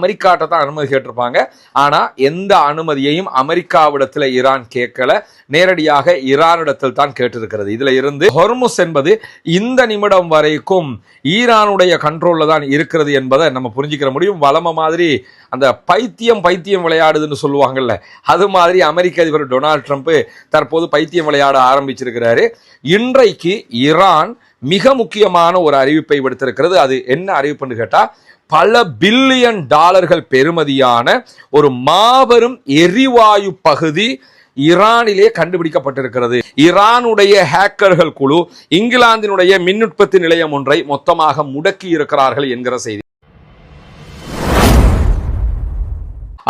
அமெரிக்காட்ட தான் அனுமதி கேட்டிருப்பாங்க. ஆனா எந்த அனுமதியையும் அமெரிக்காவிடத்துல ஈரான் கேட்கல, நேரடியாக ஈரானிடத்தில் தான் கேட்டிருக்கிறது. இதுல இருந்து ஹொர்முஸ் என்பது இந்த நிமிடம் வரைக்கும் ஈரானுடைய கண்ட்ரோல்ல தான் இருக்கிறது என்பதை நம்ம புரிஞ்சுக்கிற முடியும். வளம மாதிரி அந்த பைத்தியம் விளையாடுதுன்னு சொல்லுவாங்கல்ல, அது மாதிரி அமெரிக்க அதிபர் டொனால்ட் ட்ரம்ப் தற்போது பைத்தியம் விளையாட ஆரம்பிச்சிருக்கிறாரு. இன்றைக்கு ஈரான் மிக முக்கியமான ஒரு அறிவிப்பை விடுத்திருக்கிறது. அது என்ன அறிவிப்புன்னு கேட்டா, பல பில்லியன் டாலர்கள் பெறுமதியான ஒரு மாபெரும் எரிவாயு பகுதி ஈரானிலே கண்டுபிடிக்கப்பட்டிருக்கிறது. ஈரானுடைய ஹேக்கர்கள் குழு இங்கிலாந்தினுடைய மின் உற்பத்தி நிலையம் ஒன்றை மொத்தமாக முடக்கி இருக்கிறார்கள் என்கிற செய்தி.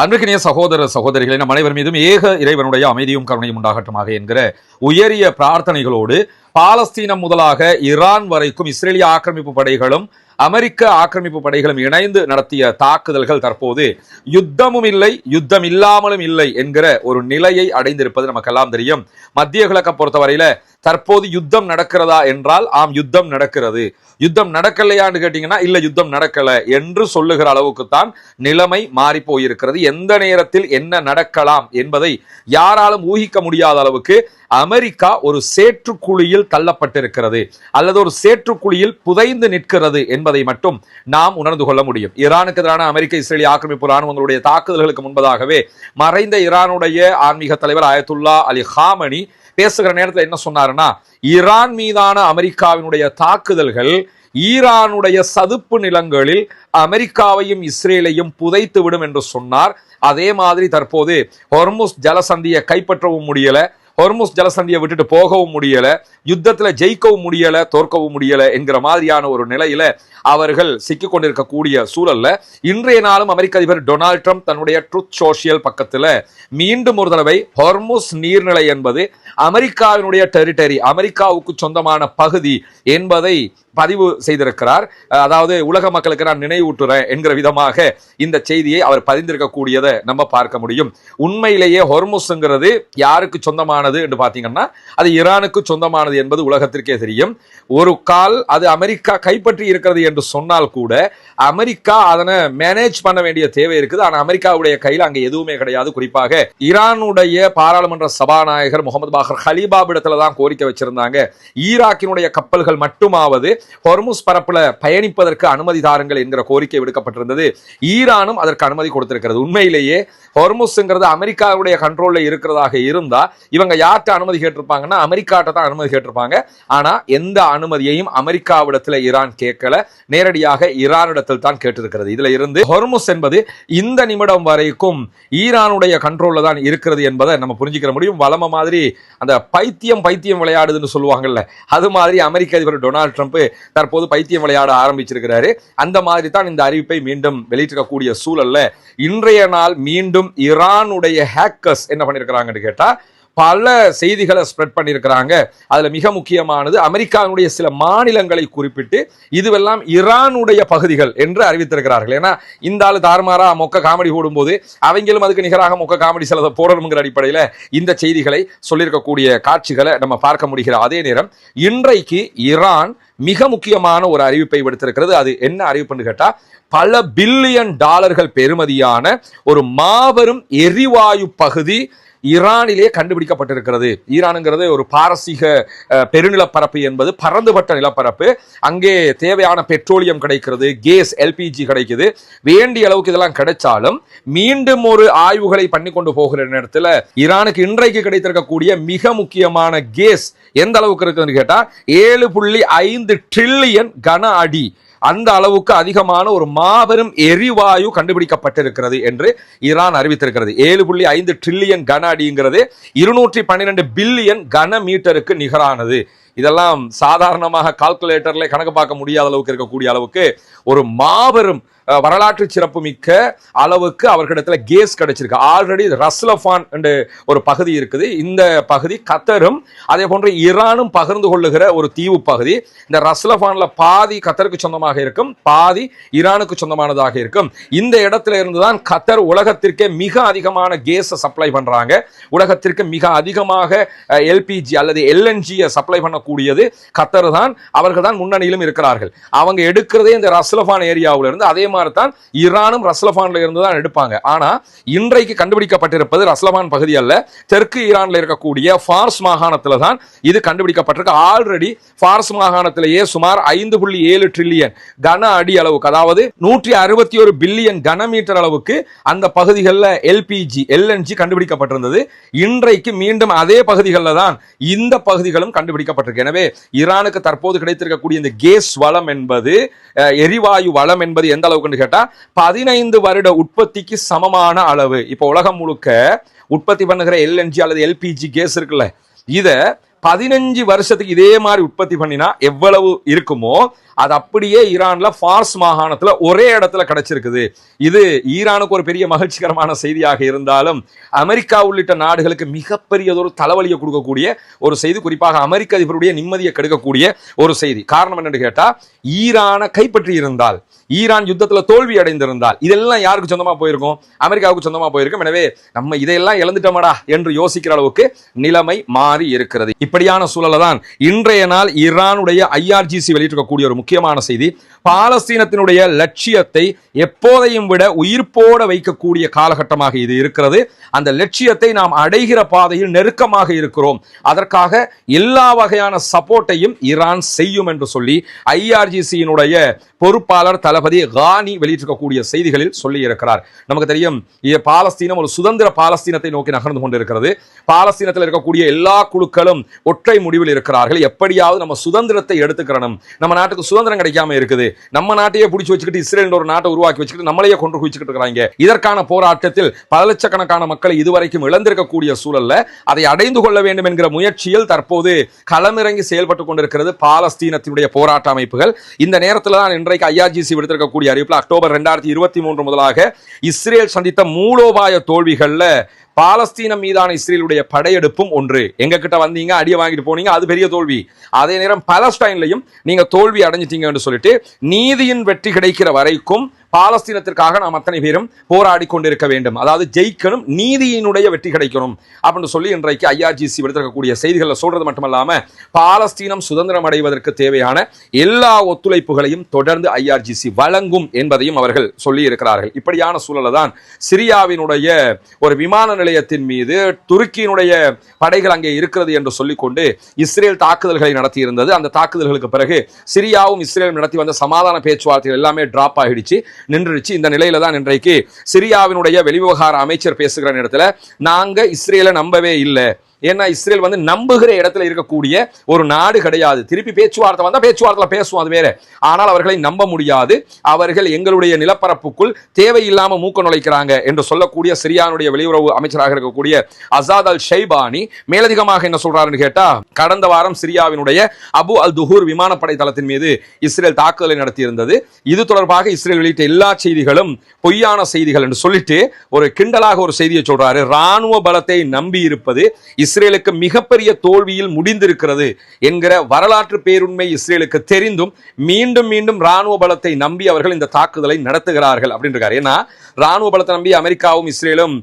அன்பிற்கினிய சகோதர சகோதரிகளை, நம் அனைவர் மீதும் ஏக இறைவனுடைய அமைதியும் கருணையும் உண்டாகட்டுமாக என்கிற உயரிய பிரார்த்தனைகளோடு, பாலஸ்தீனம் முதலாக ஈரான் வரைக்கும் இஸ்ரேலிய ஆக்கிரமிப்பு படைகளும் அமெரிக்க ஆக்கிரமிப்பு படைகளும் இணைந்து நடத்திய தாக்குதல்கள் தற்போது யுத்தமும் இல்லை, யுத்தம் இல்லாமலும் இல்லை என்கிற ஒரு நிலையை அடைந்திருப்பது நமக்கெல்லாம் தெரியும். மத்திய கிழக்கை பொறுத்தவரையில தற்போது யுத்தம் நடக்கிறதா என்றால் ஆம், யுத்தம் நடக்கிறது. யுத்தம் நடக்கலையான்னு கேட்டீங்கன்னா இல்ல, யுத்தம் நடக்கல என்று சொல்லுகிற அளவுக்குத்தான் நிலைமை மாறி போயிருக்கிறது. எந்த நேரத்தில் என்ன நடக்கலாம் என்பதை யாராலும் ஊகிக்க முடியாத அளவுக்கு அமெரிக்கா ஒரு சேற்றுக்குழியில் தள்ளப்பட்டிருக்கிறது, அல்லது ஒரு சேற்றுக்குழியில் புதைந்து நிற்கிறது என்பதை மட்டும் நாம் உணர்ந்து கொள்ள முடியும். ஈரானுக்கு எதிரான அமெரிக்க இஸ்ரேலிய ஆக்கிரமிப்பு ராணுவங்களுடைய தாக்குதல்களுக்கு முன்பதாகவே மறைந்த ஈரானுடைய ஆன்மீக தலைவர் அயத்துல்லா அலி ஹாமனி பேசுகிற நேரத்தில் என்ன சொன்னாருன்னா, ஈரான் மீதான அமெரிக்காவினுடைய தாக்குதல்கள் ஈரானுடைய சதுப்பு நிலங்களில் அமெரிக்காவையும் இஸ்ரேலையும் புதைத்து விடும் என்று சொன்னார். அதே மாதிரி தற்போது ஹொர்முஸ் ஜலசந்தியை கைப்பற்றவும் முடியல, ஹொர்முஸ் ஜலசந்தியை விட்டுட்டு போகவும் முடியல, யுத்தத்துல ஜெயிக்கவும் முடியல, தோற்கவும் முடியல என்கிற மாதிரியான ஒரு நிலையில அவர்கள் சிக்கிக் கொண்டிருக்கக்கூடிய சூழல்ல இன்றைய நாளும் அமெரிக்க அதிபர் டொனால்ட் ட்ரம்ப் தன்னுடைய ட்ரூத் சோஷியல் பக்கத்துல மீண்டும் ஒரு தடவை ஹொர்முஸ் நீர்நிலை என்பது அமெரிக்காவினுடைய டெரிட்டரி, அமெரிக்காவுக்கு சொந்தமான பகுதி என்பதை பதிவு செய்திருக்கிறார். அதாவது உலக மக்களுக்கு நான் நினைவூட்டுறேன் என்கிற விதமாக இந்த செய்தியை அவர் பதிந்திருக்கக்கூடியதை நம்ம பார்க்க முடியும். உண்மையிலேயே ஹொர்முஸ்ங்கிறது யாருக்கு சொந்தமானது என்று பார்த்தீங்கன்னா அது ஈரானுக்கு சொந்தமானது என்பது உலகத்திற்கே தெரியும். ஒரு கால் அது அமெரிக்கா கைப்பற்றி இருக்கிறது என்று சொன்னால் கூட அமெரிக்கா அதனை மேனேஜ் பண்ண வேண்டிய தேவை இருக்குது. ஆனா அமெரிக்காவுடைய கையில் அங்க எதுவுமே கிடையாது. குறிப்பாக ஈரானுடைய பாராளுமன்ற சபாநாயகர் முகமது பாகர் ஹலீபாபிடத்துல தான் கோரிக்கை வச்சிருந்தாங்க, ஈராக்கினுடைய கப்பல்கள் மட்டுமாவது ஹொர்முஸ் பரப்புல பயணிப்பதற்கு அனுமதி தாருங்கள் என்கிற கோரிக்கை விடுக்கப்பட்டிருந்தது. ஈரானும் அதற்கு அனுமதி கொடுத்திருக்கிறது. உண்மையிலேயே ஹொர்முஸ்ங்கிறது அமெரிக்காவுடைய கண்ட்ரோல்ல இருக்கிறதாக இருந்தா இவங்க யார்கிட்ட அனுமதி கேட்டிருப்பாங்கன்னா அமெரிக்காட்ட தான் அனுமதி கேட்டிருப்பாங்க. ஆனா எந்த அனுமதியையும் அமெரிக்காவிடத்துல ஈரான் கேட்கல, நேரடியாக ஈரானிடத்தில் தான் கேட்டிருக்கிறது. இதுல இருந்து ஹொர்முஸ் என்பது இந்த நிமிடம் வரைக்கும் ஈரானுடைய கண்ட்ரோல்ல தான் இருக்கிறது என்பதை நம்ம புரிஞ்சுக்கிற முடியும். வளம மாதிரி அந்த பைத்தியம் விளையாடுதுன்னு சொல்லுவாங்கல்ல, அது மாதிரி அமெரிக்க அதிபர் டொனால்ட் ட்ரம்ப் தற்போது பைத்தியம் விளையாட ஆரம்பிச்சிருக்கிறாரு. அந்த மாதிரி தான் இந்த அறிவிப்பை மீண்டும் வெளியிட்டிருக்கக்கூடிய சூழல்ல இன்றைய நாள் மீண்டும் ஈரானுடைய ஹேக்கர்ஸ் என்ன பண்ணிருக்கிறாங்கன்னு கேட்டா பல செய்திகளை ஸ்ப்ரெட் பண்ணியிருக்கிறாங்க. அதுல மிக முக்கியமானது அமெரிக்காவுடைய சில மாநிலங்களை குறிப்பிட்டு இதுவெல்லாம் ஈரானுடைய பகுதிகள் என்று அறிவித்திருக்கிறார்கள். ஏன்னா இந்த ஆளு தாறுமாறா மொக்க காமெடி போடும்போது அவங்களும் அதுக்கு நிகராக மொக்க காமெடி சிலதை போடணுங்கிற அடிப்படையில இந்த செய்திகளை சொல்லியிருக்கக்கூடிய காட்சிகளை நம்ம பார்க்க முடிகிற அதே நேரம் இன்றைக்கு ஈரான் மிக முக்கியமான ஒரு அறிவிப்பை விடுத்திருக்கிறது. அது என்ன அறிவிப்புன்னு கேட்டா, பல பில்லியன் டாலர்கள் பெறுமதியான ஒரு மாபெரும் எரிவாயு பகுதி ஈரானிலே கண்டுபிடிக்கப்பட்டிருக்கிறது. ஈரானுங்கிறது ஒரு பாரசீக பெருநிலப்பரப்பு என்பது பரந்துபட்ட நிலப்பரப்பு. அங்கே தேவையான பெட்ரோலியம் கிடைக்கிறது, கேஸ் எல்பிஜி கிடைக்குது. வேண்டிய அளவுக்கு இதெல்லாம் கிடைச்சாலும் மீண்டும் ஒரு ஆய்வுகளை பண்ணி கொண்டு போகிற நேரத்தில் ஈரானுக்கு இன்றைக்கு கிடைத்திருக்கக்கூடிய மிக முக்கியமான கேஸ் எந்த அளவுக்கு இருக்குன்னு கேட்டா 7.5 ட்ரில்லியன் கன அடி, அந்த அளவுக்கு அதிகமான ஒரு மாபெரும் எரிவாயு கண்டுபிடிக்கப்பட்டிருக்கிறது என்று ஈரான் அறிவித்திருக்கிறது. 7.5 ட்ரில்லியன் கன அடிங்கிறது 212 பில்லியன் கன மீட்டருக்கு நிகரானது. இதெல்லாம் சாதாரணமாக கால்குலேட்டர்ல கணக்கு பார்க்க முடியாத அளவுக்கு இருக்கக்கூடிய அளவுக்கு ஒரு மாபெரும் வரலாற்று சிறப்பு மிக்க அளவுக்கு அவர்களிடத்துல கேஸ் கிடைச்சிருக்கு. ஆல்ரெடி ரஸ்லஃபான் என்ற ஒரு பகுதி இருக்குது. இந்த பகுதி கத்தரும் அதே போன்று ஈரானும் பகிர்ந்து கொள்ளுகிற ஒரு தீவு பகுதி. இந்த ரஸ்லஃபான்ல பாதி கத்தருக்கு சொந்தமாக இருக்கும், பாதி ஈரானுக்கு சொந்தமானதாக இருக்கும். இந்த இடத்துல இருந்துதான் கத்தர் உலகத்திற்கே மிக அதிகமான கேஸை சப்ளை பண்றாங்க. உலகத்திற்கு மிக அதிகமாக எல்பிஜி அல்லது எல்என்ஜியை சப்ளை பண்ணக்கூடிய சொல்லக்கூடியது கத்தர் தான். அவர்கள் தான் முன்னணியிலும் இருக்கிறார்கள். அவங்க எடுக்கிறதே இந்த ரஸ்லஃபான் ஏரியாவில இருந்து. அதே மாதிரி தான் ஈரானும் ரஸ்லஃபான்ல இருந்து தான் எடுப்பாங்க. ஆனா இன்றைக்கு கண்டுபிடிக்கப்பட்டிருப்பது ரஸ்லஃபான் பகுதி அல்ல, தெற்கு ஈரான்ல இருக்கக்கூடிய ஃபார்ஸ் மாகாணத்துல தான் இது கண்டுபிடிக்கப்பட்டிருக்கு. ஆல்ரெடி ஃபார்ஸ் மாகாணத்திலேயே சுமார் 5.7 ட்ரில்லியன் கன அடி அளவுக்கு, அதாவது 161 பில்லியன் கனமீட்டர் அளவுக்கு அந்த பகுதிகளில் எல்என்ஜி கண்டுபிடிக்கப்பட்டிருந்தது. இன்றைக்கு மீண்டும் அதே பகுதிகளில் தான் இந்த பகுதிகளும் கண்டுபிடிக்கப்பட்டிருக்கு. எனவே ஈரானுக்கு தற்போது கிடைத்திருக்கக்கூடிய இந்த கேஸ் வளம் என்பது, எரிவாயு வளம் என்பது எந்த அளவுக்கு கேட்டா 15 வருட உற்பத்திக்கு சமமான அளவு. இப்போ உலகம் முழுக்க உற்பத்தி பண்ணுகிற எல்என்ஜி அல்லது எல்பிஜி கேஸ் இருக்குல்ல, இத 15 வருஷத்துக்கு இதே மாதிரி உற்பத்தி பண்ணினா எவ்வளவு இருக்குமோ அது அப்படியே ஈரான்ல ஃபார்ஸ் மாகாணத்துல ஒரே இடத்துல கிடைச்சிருக்குது. இது ஈரானுக்கு ஒரு பெரிய மகிழ்ச்சிகரமான செய்தியாக இருந்தாலும் அமெரிக்கா உள்ளிட்ட நாடுகளுக்கு மிகப்பெரியதொரு தலைவலியை கொடுக்கக்கூடிய ஒரு செய்தி, குறிப்பாக அமெரிக்க அதிபருடைய நிம்மதியை கெடுக்கக்கூடிய ஒரு செய்தி. காரணம் என்னன்னு கேட்டா, ஈரானை கைப்பற்றி இருந்தால், ஈரான் யுத்தத்துல தோல்வி அடைந்திருந்தால் இதெல்லாம் யாருக்கு சொந்தமா போயிருக்கும்? அமெரிக்காவுக்கு சொந்தமா போயிருக்கும். எனவே நம்ம இதையெல்லாம் இழந்துட்டோமடா என்று யோசிக்கிற அளவுக்கு நிலைமை மாறி இருக்கிறது. இப்படியான சூழல தான் இன்றைய நாள் ஈரானுடைய IRGC வெளியிட்டிருக்கக்கூடிய ஒரு முக்கியமான செய்தி. பாலஸ்தீனத்தினுடைய லட்சியத்தை எப்போதையும் விட உயிர்ப்போட வைக்கக்கூடிய காலகட்டமாக இது இருக்கிறது. அந்த லட்சியத்தை நாம் அடைகிற பாதையில் நெருக்கமாக இருக்கிறோம். அதற்காக எல்லா வகையான சப்போர்ட்டையும் ஈரான் செய்யும் என்று சொல்லி IRGC-யினுடைய பொறுப்பாளர் தளபதி கானி வெளியிட்டிருக்கக்கூடிய செய்திகளில் சொல்லி இருக்கிறார். நமக்கு தெரியும், பாலஸ்தீனம் ஒரு சுதந்திர பாலஸ்தீனத்தை நோக்கி நகர்ந்து கொண்டிருக்கிறது. பாலஸ்தீனத்தில் இருக்கக்கூடிய எல்லா குழுக்களும் ஒற்றை முடிவில் இருக்கிறார்கள். எப்படியாவது நம்ம சுதந்திரத்தை எடுத்துக்கிறணும். நம்ம நாட்டுக்கு சுதந்திரம் கிடைக்காம இருக்குது. நம்ம நாட்டையே பிடிச்சி வச்சுக்கிட்டு இஸ்ரேல் ஒரு நாட்டை உருவாக்கி வச்சுக்கிட்டு நம்மளையே கொண்டு குவிச்சுக்கிட்டு இருக்காங்க. இதற்கான போராட்டத்தில் பல லட்சக்கணக்கான மக்களை இதுவரைக்கும் இழந்திருக்கக்கூடிய சூழல்ல அதை அடைந்து கொள்ள வேண்டும் என்கிற முயற்சியில் தற்போது களமிறங்கி செயல்பட்டுக் கொண்டிருக்கிறது பாலஸ்தீனத்தினுடைய போராட்ட அமைப்புகள். இந்த நேரத்தில் தான் இன்றைக்கு IRGC விடுத்திருக்கக்கூடிய அறிவிப்பில் அக்டோபர் 2023 முதலாக இஸ்ரேல் சந்தித்த மூலோபாய தோல்விகள்ல பாலஸ்தீனம் மீதான இஸ்ரேலுடைய படையெடுப்பும் ஒன்று. எங்க கிட்ட வந்தீங்க, அடியை வாங்கிட்டு போனீங்க, அது பெரிய தோல்வி. அதே நேரம் பாலஸ்டைன்லையும் நீங்க தோல்வி அடைஞ்சிட்டீங்க என்று சொல்லிட்டு நீதியின் வெற்றி கிடைக்கிற வரைக்கும் பாலஸ்தீனத்திற்காக நாம் அத்தனை பேரும் போராடி கொண்டிருக்க வேண்டும். அதாவது ஜெயிக்கணும், நீதியினுடைய வெற்றி கிடைக்கணும் அப்படின்னு சொல்லி இன்றைக்கு IRGC விடுத்திருக்கக்கூடிய செய்திகளை சொல்றது மட்டுமல்லாம பாலஸ்தீனம் சுதந்திரம் அடைவதற்கு தேவையான எல்லா ஒத்துழைப்புகளையும் தொடர்ந்து IRGC வழங்கும் என்பதையும் அவர்கள் சொல்லி இருக்கிறார்கள். இப்படியான சூழல தான் சிரியாவினுடைய ஒரு விமான நிலையத்தின் மீது துருக்கியினுடைய படைகள் அங்கே இருக்கிறது என்று சொல்லிக்கொண்டு இஸ்ரேல் தாக்குதல்களை நடத்தி இருந்தது. அந்த தாக்குதல்களுக்கு பிறகு சிரியாவும் இஸ்ரேலும் நடத்தி வந்த சமாதான பேச்சுவார்த்தைகள் எல்லாமே டிராப் ஆகிடுச்சு, நின்றுச்சு. இந்த நிலையில தான் இன்றைக்கு சிரியாவினுடைய வெளிவிவகார அமைச்சர் பேசுகிற இடத்துல நாங்க இஸ்ரேலை நம்பவே இல்லை. ஏன்னா இஸ்ரேல் நம்புகிற இடத்துல இருக்கக்கூடிய ஒரு நாடு கிடையாது. திருப்பி பேச்சுவார்த்தை வந்தா பேச்சுவார்த்தை பேசுவோம், அது வேற. ஆனால் அவர்களை நம்ப முடியாது. அவர்கள் எங்களுடைய நிலப்பரப்புக்குள் தேவையில்லாம மூக்க நுழைக்கிறாங்க என்று சொல்லக்கூடிய சிரியானுடைய வெளியுறவு அமைச்சராக இருக்கக்கூடிய அசாத் அல் ஷைபானி மேலதிகமாக என்ன சொல்றாருன்னு கேட்டா, கடந்த வாரம் சிரியாவினுடைய அபு அல் துஹூர் விமானப்படை தளத்தின் மீது இஸ்ரேல் தாக்குதலை நடத்தி இருந்தது. இது தொடர்பாக இஸ்ரேல் வெளியிட்ட எல்லா செய்திகளும் பொய்யான செய்திகள் என்று சொல்லிட்டு ஒரு கிண்டலாக ஒரு செய்தியை சொல்றாரு. ராணுவ பலத்தை நம்பி இருப்பது இஸ்ரேலுக்கு மிகப்பெரிய தோல்வியில் முடிந்திருக்கிறது என்கிற வரலாற்று பேருண்மை இஸ்ரேலுக்கு தெரிந்தும் மீண்டும் மீண்டும் ராணுவ பலத்தை நம்பி அவர்கள் இந்த தாக்குதலை நடத்துகிறார்கள் அப்படின்னு இருக்காரு. ஏன்னா ராணுவ பலத்தை நம்பி அமெரிக்காவும் இஸ்ரேலும்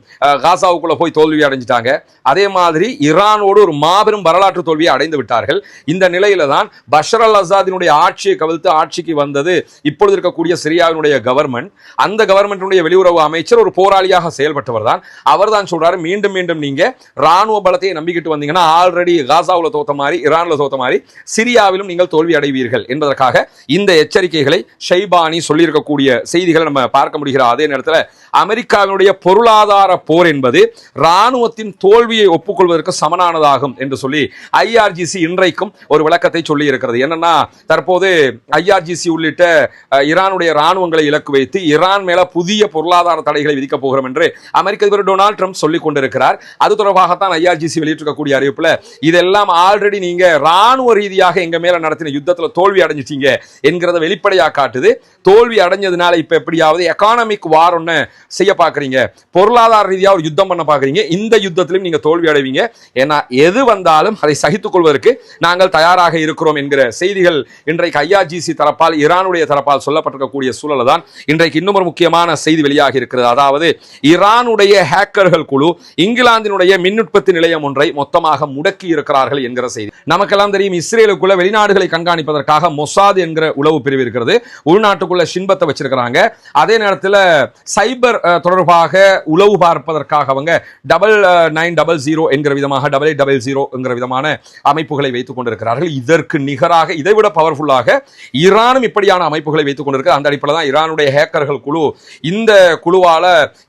காசாவுக்குள்ள போய் தோல்வி அடைஞ்சிட்டாங்க. அதே மாதிரி ஈரானோடு ஒரு மாபெரும் வரலாற்று தோல்வியை அடைந்து விட்டார்கள். இந்த நிலையில தான் பஷர் அல் அசாதினுடைய ஆட்சியை கவிழ்த்து ஆட்சிக்கு வந்தது இப்பொழுது இருக்கக்கூடிய சிரியாவினுடைய கவர்மெண்ட். அந்த கவர்மெண்டினுடைய வெளியுறவு அமைச்சர் ஒரு போராளியாக செயல்பட்டவர் தான். அவர் தான் சொல்றாரு, மீண்டும் மீண்டும் நீங்க ராணுவ பலத்தை நம்பிக்கிட்டு வந்தீங்கன்னா ஆல்ரெடி காசாவுல தோத்த மாதிரி, ஈரான்ல தோத்த மாதிரி சிரியாவிலும் நீங்கள் தோல்வி அடைவீர்கள் என்பதற்காக இந்த எச்சரிக்கைகளை ஷைபானி சொல்லியிருக்கக்கூடிய செய்திகளை நம்ம பார்க்க முடிகிற அதே நேரத்தில் அமெரிக்காவினுடைய பொருளாதார போர் என்பது ராணுவத்தின் தோல்வியை ஒப்புக்கொள்வதற்கு சமனானதாகும் என்று சொல்லி IRGC இன்றைக்கும் ஒரு விளக்கத்தை சொல்லி இருக்கிறது. என்னன்னா, தற்போது IRGC உள்ளிட்ட ஈரானுடைய ராணுவங்களை இலக்கு வைத்து ஈரான் மேல புதிய பொருளாதார தடைகளை விதிக்க போகிறோம் என்று அமெரிக்க அதிபர் டொனால்ட் ட்ரம்ப் சொல்லிக் கொண்டிருக்கிறார். அது தொடர்பாகத்தான் IRGC வெளியிட்டிருக்கக்கூடிய அறிவிப்புல இதெல்லாம் ஆல்ரெடி நீங்க ராணுவ ரீதியாக எங்க மேல நடத்தின யுத்தத்துல தோல்வி அடைஞ்சிட்டீங்க என்கிறத வெளிப்படையா காட்டுது. தோல்வி அடைஞ்சதுனால இப்ப எப்படியாவது எக்கானமிக் வார் ஒன்னு செய்ய பாக்குறீங்க, பொருளாதார ரீதியா ஒரு யுத்தம் பண்ண பாக்குறீங்க. இந்த யுத்தத்திலும் நீங்க தோல்வி அடைவீங்க. ஏன்னா எது வந்தாலும் அதை சகித்துக் கொள்வதற்கு நாங்கள் தயாராக இருக்கிறோம் என்கிற செய்திகள் இன்றைக்கு IRGC தரப்பால் ஈரானுடைய தரப்பால் சொல்லப்பட்டிருக்கக்கூடிய சூழல தான் இன்றைக்கு இன்னும் ஒரு முக்கியமான செய்தி வெளியாக இருக்கிறது. அதாவது ஈரானுடைய ஹேக்கர்கள் குழு இங்கிலாந்தினுடைய மின் உற்பத்தி நிலையம் ஒன்றை மொத்தமாக முடக்கி இருக்கிறார்கள் என்கிற செய்தி. நமக்கெல்லாம் தெரியும், இஸ்ரேலுக்குள்ள வெளிநாடுகளை கண்காணிப்பதற்காக மொசாத் என்கிற உளவு பிரிவு இருக்கிறது. உள்நாட்டுக்குள்ள ஷின்பத்தை வச்சிருக்கிறாங்க. அதே நேரத்தில் சைபர் தொடர்பாக உளவு பார்ப்பதற்காக அவங்க 9900 என்கிற விதமாக 8800 என்கிற விதமான அமைப்புகளை வைத்துக் கொண்டிருக்கிறார்கள். இதற்கு நிகராக இதைவிட பவர்ஃபுல்லாக ஈரானும் இப்படியான அமைப்புகளை வைத்துக் கொண்டிருக்கிறது. அந்த அடிப்படையில் தான் ஈரானுடைய ஹேக்கர்கள் குழு, இந்த குழுவால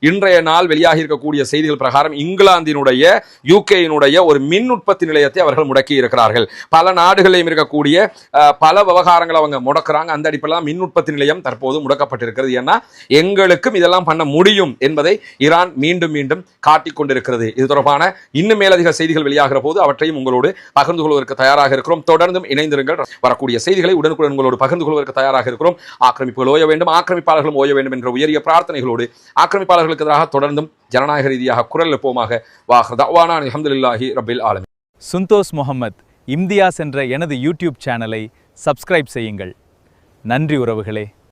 இன்றைய நாள் வெளியாகி இருக்கக்கூடிய செய்திகள் பிரகாரம் இங்கிலாந்தினுடைய யூகேயினுடைய ஒரு மின் உற்பத்தி நிலையத்தை அவர்கள் முடக்கி இருக்கிறார்கள். பல நாடுகளிலும் இருக்கக்கூடிய பல விவகாரங்களை அவங்க முடக்கிறாங்க. அந்த அடிப்படையில் தான் மின் உற்பத்தி நிலையம் தற்போது முடக்கப்பட்டிருக்கிறது. ஏன்னா எங்களுக்கும் இதெல்லாம் பண்ண முடியும் என்பதை ஈரான் மீண்டும் மீண்டும் காட்டிக் கொண்டிருக்கிறது. இது தொடர்பான இன்னும் மேலதிக செய்திகள் வெளியாகிற போது அவற்றையும் உங்களோடு பகிர்ந்து கொள்வதற்கு தயாராக இருக்கிறோம். தொடர்ந்தும் இணைந்திருங்கள். வரக்கூடிய செய்திகளை உடனுக்குடன் உங்களோடு பகிர்ந்து கொள்வதற்கு தயாராக இருக்கிறோம். ஆக்கிரமிப்புகள் ஓய வேண்டும், ஆக்கிரமிப்பாளர்களும் ஓய வேண்டும் என்ற உயரிய பிரார்த்தனைகளோடு ஆக்கிரமிப்பாளர்களுக்கு எதிராக தொடர்ந்தும் ஜனநாயக ரீதியாக குரல் எழுப்புவோமாக. வாஹ் தஅவானா அல்ஹம்துலில்லாஹி ரப்பில் ஆலமீன். சுந்தோஸ் முகமது இம்தியாஸ் என்ற எனது யூடியூப் சேனலை சப்ஸ்கிரைப் செய்யுங்கள். நன்றி உறவுகளே.